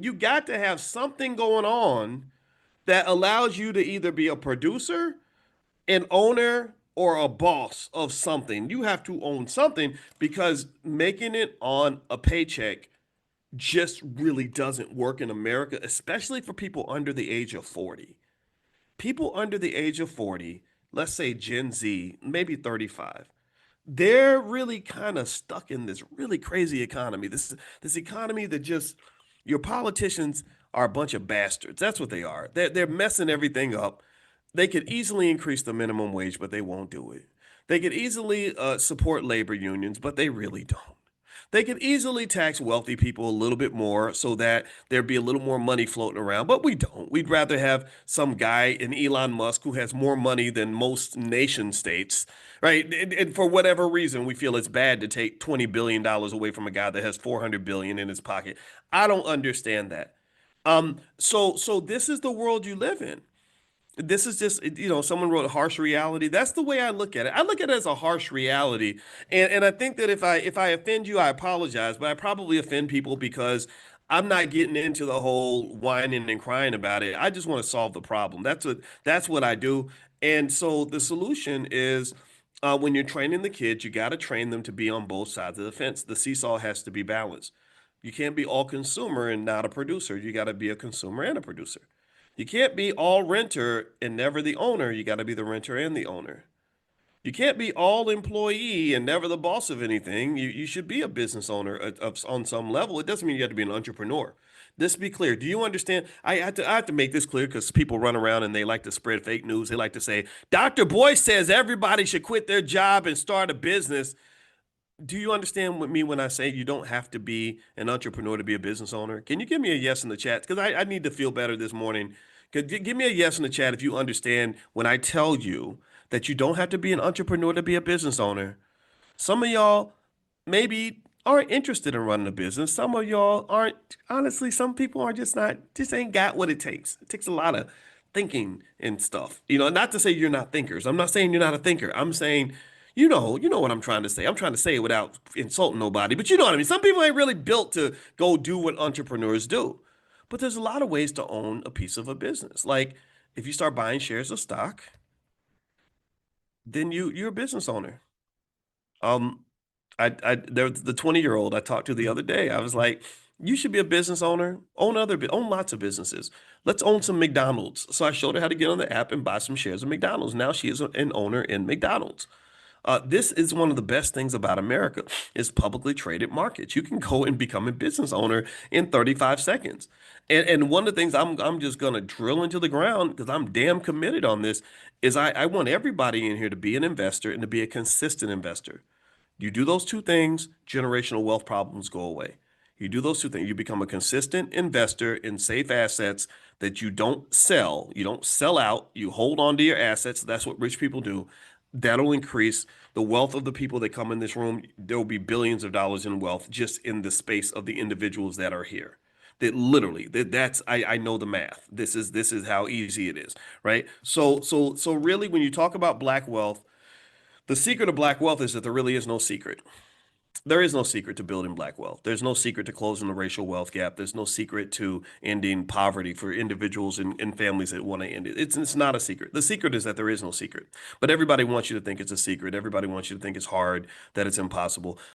you got to have something going on that allows you to either be a producer, an owner, or a boss of something. You have to own something because making it on a paycheck just really doesn't work in America, especially for people under the age of 40. People under the age of 40, let's say Gen Z, maybe 35, they're really kind of stuck in this really crazy economy. This economy that just your politicians are a bunch of bastards. That's what they are. They're messing everything up. They could easily increase the minimum wage, but they won't do it. They could easily support labor unions, but they really don't. They could easily tax wealthy people a little bit more so that there'd be a little more money floating around, but we don't. We'd rather have some guy in Elon Musk who has more money than most nation states, right? And for whatever reason, we feel it's bad to take $20 billion away from a guy that has 400 billion in his pocket. I don't understand that. So this is the world you live in. This is just, someone wrote harsh reality. That's the way I look at it. I look at it as a harsh reality. And I think that if I offend you, I apologize, but I probably offend people because I'm not getting into the whole whining and crying about it. I just want to solve the problem. That's what I do. And so the solution is when you're training the kids, you got to train them to be on both sides of the fence. The seesaw has to be balanced. You can't be all consumer and not a producer. You got to be a consumer and a producer. You can't be all renter and never the owner. You got to be the renter and the owner. You can't be all employee and never the boss of anything. You should be a business owner on some level. It doesn't mean you have to be an entrepreneur. Let's be clear. Do you understand? I have to make this clear because people run around and they like to spread fake news. They like to say, Dr. Boyce says everybody should quit their job and start a business. Do you understand what me when I say you don't have to be an entrepreneur to be a business owner? Can you give me a yes in the chat? Because I need to feel better this morning. Give me a yes in the chat if you understand when I tell you that you don't have to be an entrepreneur to be a business owner. Some of y'all maybe aren't interested in running a business. Some of y'all aren't, honestly, some people are just ain't got what it takes. It takes a lot of thinking and stuff. Not to say you're not thinkers. I'm not saying you're not a thinker. I'm saying, you know what I'm trying to say. I'm trying to say it without insulting nobody, but you know what I mean. Some people ain't really built to go do what entrepreneurs do. But there's a lot of ways to own a piece of a business. Like if you start buying shares of stock, then you're a business owner. Um, there the 20-year-old I talked to the other day. I was like, you should be a business owner, own lots of businesses. Let's own some McDonald's. So I showed her how to get on the app and buy some shares of McDonald's. Now she is an owner in McDonald's. This is one of the best things about America is publicly traded markets. You can go and become a business owner in 35 seconds. And one of the things I'm just gonna drill into the ground because I'm damn committed on this is I want everybody in here to be an investor and to be a consistent investor. You do those two things, generational wealth problems go away. You do those two things, you become a consistent investor in safe assets that you don't sell out, you hold on to your assets. That's what rich people do. That'll increase the wealth of the people that come in this room. There will be billions of dollars in wealth just in the space of the individuals that are here. That literally, that's I know the math. This is how easy it is, right? So really, when you talk about black wealth, the secret of black wealth is that there really is no secret. There is no secret to building black wealth. There's no secret to closing the racial wealth gap. There's no secret to ending poverty for individuals and families that want to end it. It's not a secret. The secret is that there is no secret. But everybody wants you to think it's a secret. Everybody wants you to think it's hard, that it's impossible.